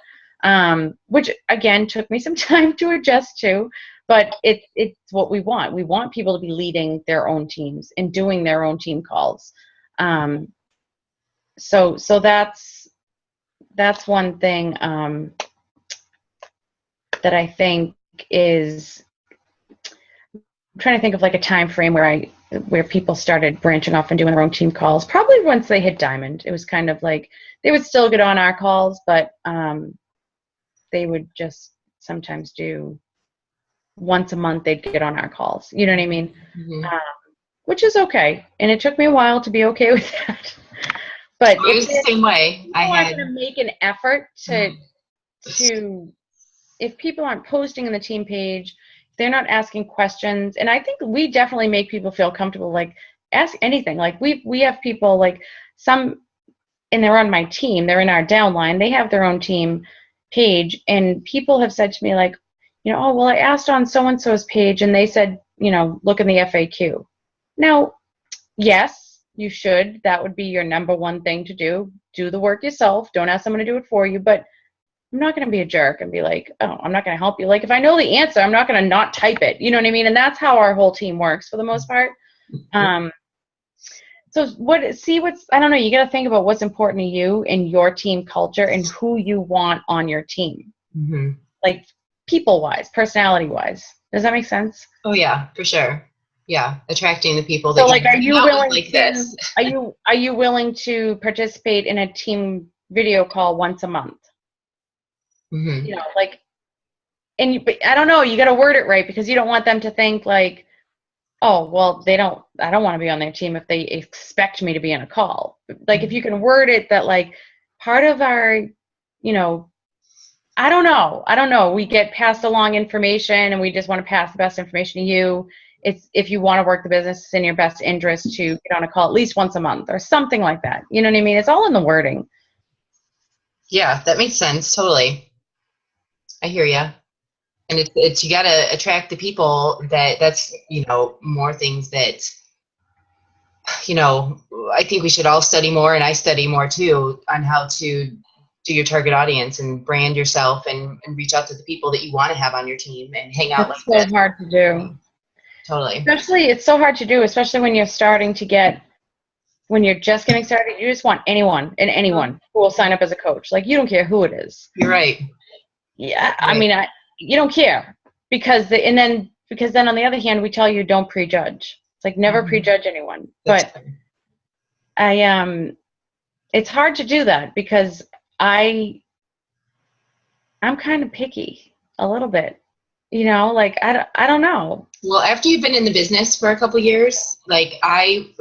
Which, again, took me some time to adjust to, but it's what we want. We want people to be leading their own teams and doing their own team calls. So that's one thing that I think is, I'm trying to think of like a time frame where people started branching off and doing their own team calls. Probably once they hit Diamond. It was kind of like they would still get on our calls, but they would just sometimes do once a month. They'd get on our calls. You know what I mean? Mm-hmm. Which is okay. And it took me a while to be okay with that. But it was the same way. I had to make an effort to if people aren't posting on the team page, they're not asking questions. And I think we definitely make people feel comfortable, like, ask anything. Like, we have people, like, some, and they're on my team, they're in our downline, they have their own team, page, and people have said to me like, oh, well, I asked on so-and-so's page and they said, look in the FAQ. Now, yes, you should. That would be your number one thing to do. Do the work yourself. Don't ask someone to do it for you. But I'm not going to be a jerk and be like, oh, I'm not going to help you. Like, if I know the answer, I'm not going to not type it. You know what I mean? And that's how our whole team works for the most part. So I don't know, you got to think about what's important to you in your team culture and who you want on your team. Mm-hmm. Like, people-wise, personality-wise. Does that make sense? Oh, yeah, for sure. Yeah, attracting the people that so, like, are you willing like to, this. Are you willing to participate in a team video call once a month? Mm-hmm. But I don't know, you got to word it right, because you don't want them to think like, oh, well, I don't want to be on their team if they expect me to be in a call. Like, if you can word it that, like, part of our, I don't know. We get passed along information and we just want to pass the best information to you. It's, if you want to work the business, it's in your best interest to get on a call at least once a month or something like that. You know what I mean? It's all in the wording. Yeah, that makes sense. Totally. I hear you. And it's you got to attract the people that's, more things that, I think we should all study more, and I study more too, on how to do your target audience and brand yourself and reach out to the people that you want to have on your team and hang out It's like so this. hard to do. Totally. It's so hard to do, especially when you're when you're just getting started. You just want anyone who will sign up as a coach. Like, you don't care who it is. You're right. Yeah, I mean, you don't care, because then on the other hand, we tell you don't prejudge. It's like, never prejudge anyone. But it's hard to do that, because I'm kind of picky a little bit, like, I don't know. Well, after you've been in the business for a couple of years, I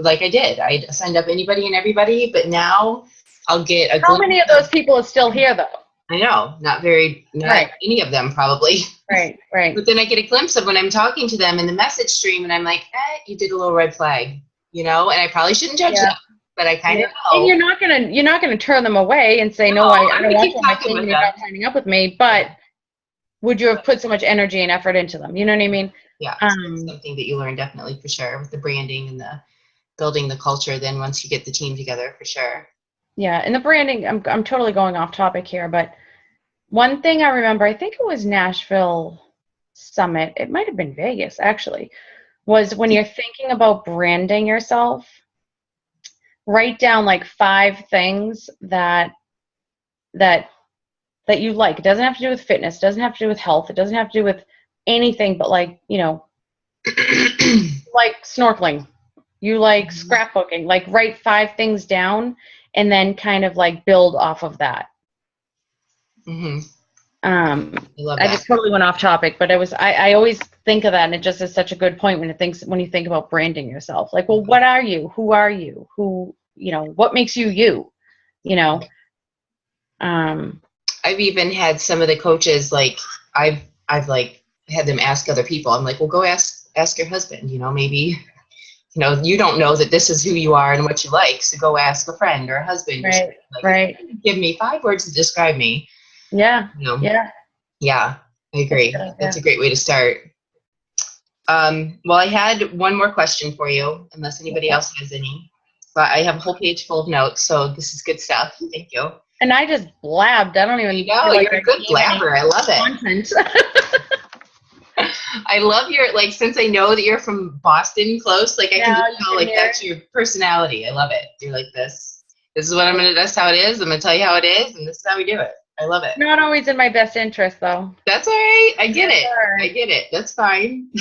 signed up anybody and everybody, but now I'll get a How many of those people are still here, though? I know, not any of them probably. Right. But then I get a glimpse of when I'm talking to them in the message stream, and I'm like, you did a little red flag, and I probably shouldn't judge them, but I kind of know. And you're not gonna turn them away and say, no, I don't want you on my team, and you're not signing up with me. But would you have put so much energy and effort into them? You know what I mean? Yeah, something that you learn definitely, for sure, with the branding and the building the culture. Then once you get the team together, for sure. Yeah, and the branding, I'm totally going off topic here, but one thing I remember, I think it was Nashville Summit, it might have been Vegas actually, was when you're thinking about branding yourself, write down like 5 things that you like. It doesn't have to do with fitness, it doesn't have to do with health, it doesn't have to do with anything, but like, like snorkeling, you like scrapbooking, like write 5 things down and then kind of like build off of that. I love that. I just totally went off topic, but I always think of that, and it just is such a good point when you think about branding yourself. Like, well, what are you? Who are you? What makes you you? I've even had some of the coaches, like, I've like had them ask other people. I'm like, well, go ask your husband, maybe, you don't know that this is who you are and what you like, so go ask a friend or a husband. Right. Like, right. Give me 5 words to describe me. Yeah. Yeah, I agree. That's a great way to start. Well, I had one more question for you, unless anybody else has any. But I have a whole page full of notes, so this is good stuff. Thank you. And I just blabbed. I don't even know. You're a good blabber. I love it. Content. I love your, like, since I know that you're from Boston, close, like, I can just tell, like, that's your personality. I love it. You're like this. This is what that's how it is. I'm going to tell you how it is, and this is how we do it. I love it. Not always in my best interest, though. That's all right. I get it. I get it. That's fine.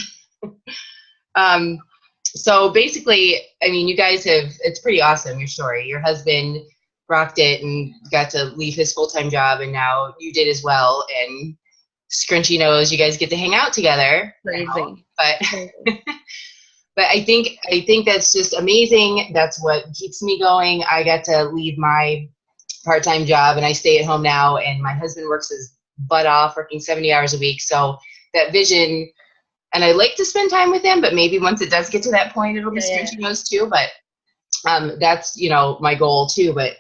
So basically, I mean, you guys it's pretty awesome, your story. Your husband rocked it and got to leave his full-time job, and now you did as well. And scrunchy nose, you guys get to hang out together. Crazy. But I think that's just amazing. That's what keeps me going. I got to leave my part-time job, and I stay at home now, and my husband works his butt off, working 70 hours a week. So that vision, and I like to spend time with him, but maybe once it does get to that point, it'll be scrunchy nose too. But that's, my goal too. But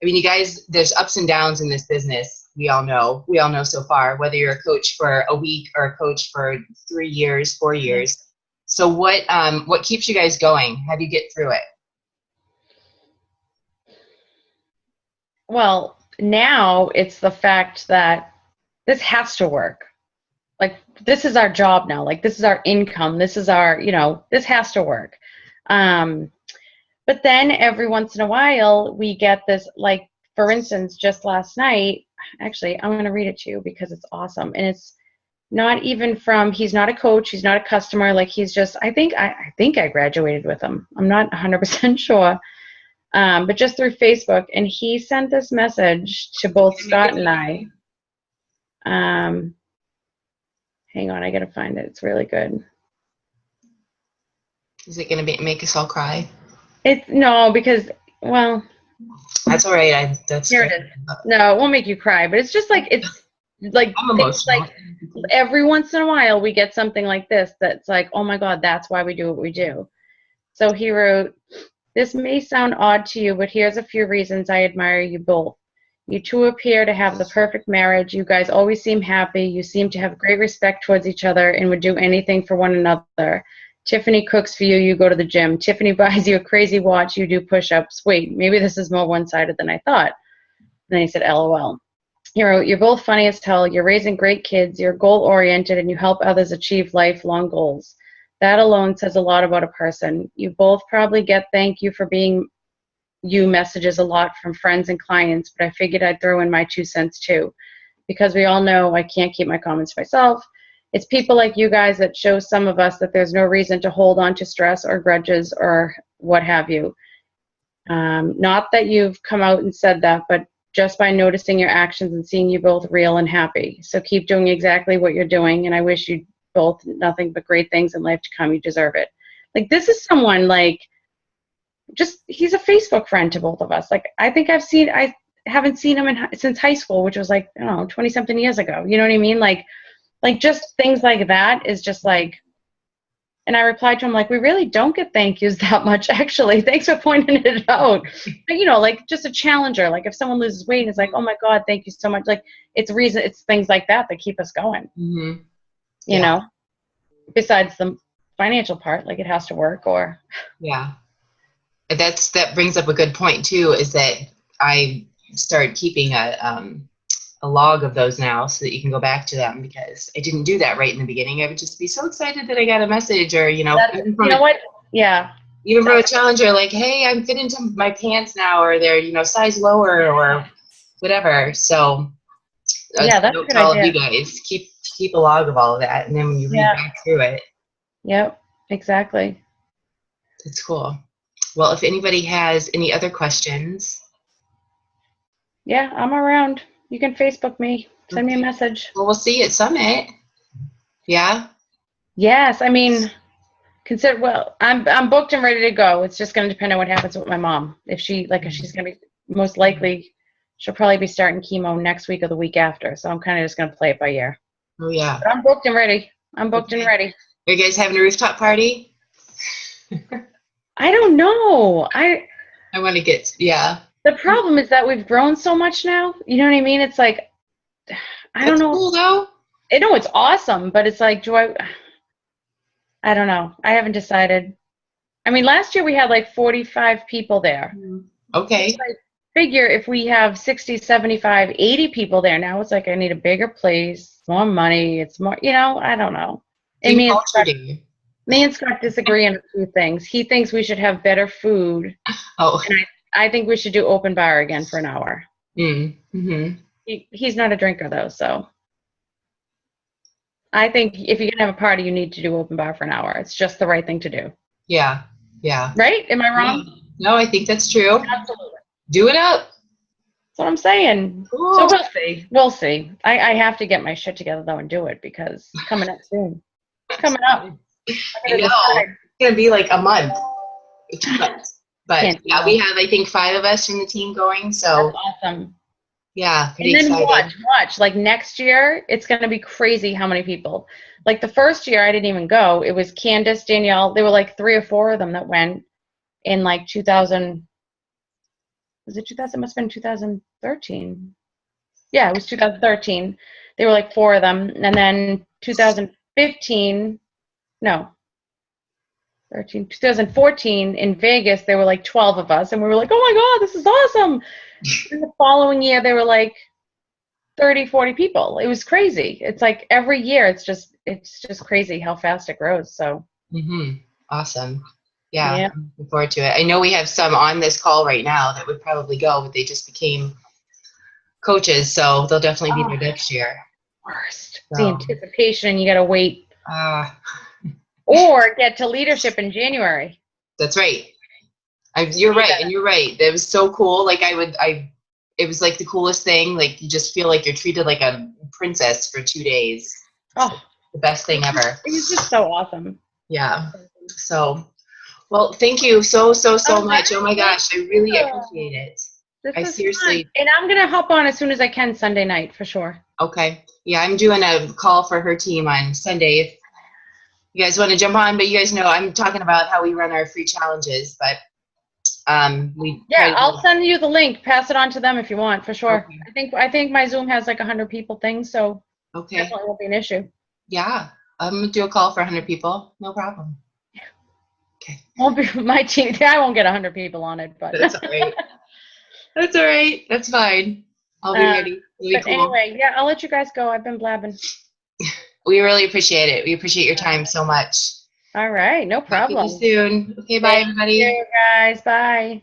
I mean, you guys, there's ups and downs in this business. we all know so far, whether you're a coach for a week or a coach for 3 years, 4 years. So what keeps you guys going? How do you get through it? Well, now it's the fact that this has to work. Like, this is our job now. Like, this is our income. This is our, this has to work. But then every once in a while, we get this, like, for instance, just last night, actually, I'm going to read it to you because it's awesome. And it's not even from, he's not a coach, he's not a customer. Like, he's just, I think I graduated with him. I'm not 100% sure. But just through Facebook. And he sent this message to both Scott and I. Hang on, I got to find it. It's really good. Is it going to make us all cry? No, because, well, that's all right. Here it is. No, it won't make you cry, but it's just like, it's like, I'm emotional. Like every once in a while we get something like this that's like, oh my God, that's why we do what we do. So he wrote, "This may sound odd to you, but here's a few reasons I admire you both. You two appear to have the perfect marriage. You guys always seem happy. You seem to have great respect towards each other and would do anything for one another. Tiffany cooks for you, you go to the gym. Tiffany buys you a crazy watch, you do push-ups. Wait, maybe this is more one-sided than I thought." And then he said, LOL. You're both funny as hell. You're raising great kids. You're goal-oriented, and you help others achieve lifelong goals. That alone says a lot about a person. You both probably get thank you for being you messages a lot from friends and clients, but I figured I'd throw in my 2 cents too, because we all know I can't keep my comments to myself. It's people like you guys that show some of us that there's no reason to hold on to stress or grudges or what have you. Not that you've come out and said that, but just by noticing your actions and seeing you both real and happy. So keep doing exactly what you're doing, and I wish you both nothing but great things in life to come. You deserve it. Like, this is someone, like, just, he's a Facebook friend to both of us. Like, I think I haven't seen him since high school, which was like, I don't know, 20-something years ago. You know what I mean? Like just things like that is just like, and I replied to him, like, we really don't get thank yous that much, actually. Thanks for pointing it out. But, like, just a challenger. Like, if someone loses weight, it's like, oh my God, thank you so much. Like, it's things like that that keep us going. Mm-hmm. You know, besides the financial part, like, it has to work or. Yeah. That brings up a good point too, is that I started keeping a log of those now so that you can go back to them, because I didn't do that right in the beginning. I would just be so excited that I got a message, or, what? Yeah. Even from a challenger, like, hey, I'm fit into my pants now, or they're, size lower or whatever. So yeah, that's a good all idea. of you guys, keep a log of all of that, and then when you read back through it. Yep, exactly. That's cool. Well, if anybody has any other questions. Yeah, I'm around. You can Facebook me. Send me a message. Well, we'll see you at Summit. Yeah? Yes, I mean, I'm booked and ready to go. It's just going to depend on what happens with my mom. If she's going to be, most likely, she'll probably be starting chemo next week or the week after. So I'm kind of just going to play it by ear. Oh, yeah. But I'm booked and ready. I'm booked and ready. Are you guys having a rooftop party? I don't know. I want to get, The problem is that we've grown so much now. You know what I mean? It's like, I don't know. That's cool, though. I know it's awesome, but it's like, I don't know. I haven't decided. I mean, last year we had like 45 people there. Okay. So I figure if we have 60, 75, 80 people there now, it's like I need a bigger place, more money. It's more, I don't know. And me and Scott disagree on a few things. He thinks we should have better food. Oh. And I think we should do open bar again for an hour. Mm-hmm. He's not a drinker, though, so I think if you're going to have a party, you need to do open bar for an hour. It's just the right thing to do. Yeah. Right? Am I wrong? Yeah. No, I think that's true. Absolutely. Do it up. That's what I'm saying. Cool. So we'll see. I have to get my shit together, though, and do it, because it's coming up soon. It's coming up. I know. It's going to be like a month. 2 months. But we have, I think, 5 of us from the team going. So that's awesome. Yeah, pretty and then excited. Watch. Like, next year, it's going to be crazy how many people. Like, the first year, I didn't even go. It was Candace, Danielle. There were like 3 or 4 of them that went in like 2000. Was it 2000? It must have been 2013. Yeah, it was 2013. They were like 4 of them. And then 2015, no, 2014 in Vegas, there were like 12 of us. And we were like, oh my God, this is awesome. And the following year, there were like 30, 40 people. It was crazy. It's like every year, it's just crazy how fast it grows. So, Awesome. Yeah, yeah. I'm looking forward to it. I know we have some on this call right now that would probably go, but they just became coaches, so they'll definitely be there next year. Worst. So, The anticipation, you got to wait. uh, Or get to leadership in January. That's right. You're right, and you're right. It was so cool. Like it was like the coolest thing. Like you just feel like you're treated like a princess for 2 days. Oh, The best thing ever. it was just so awesome. Yeah. So, well, thank you so much. Oh my gosh, I really appreciate it. I seriously. Fun. And I'm gonna hop on as soon as I can Sunday night for sure. Okay. Yeah, I'm doing a call for her team on Sunday. If you guys want to jump on, but you guys know I'm talking about how we run our free challenges, but I'll send you the link. Pass it on to them if you want, for sure. Okay. I think my Zoom has like 100 people thing, so Okay. definitely won't be an issue. Yeah, I'm gonna do a call for 100 people. No problem. Okay. Won't be my team. I won't get 100 people on it, but That's all right. That's all right. That's fine. I'll be ready. It'll be cool. Anyway, yeah, I'll let you guys go. I've been blabbing. We really appreciate it. We appreciate your time so much. All right, no problem. Talk to you soon. Okay, bye everybody. Thank you, guys. Bye.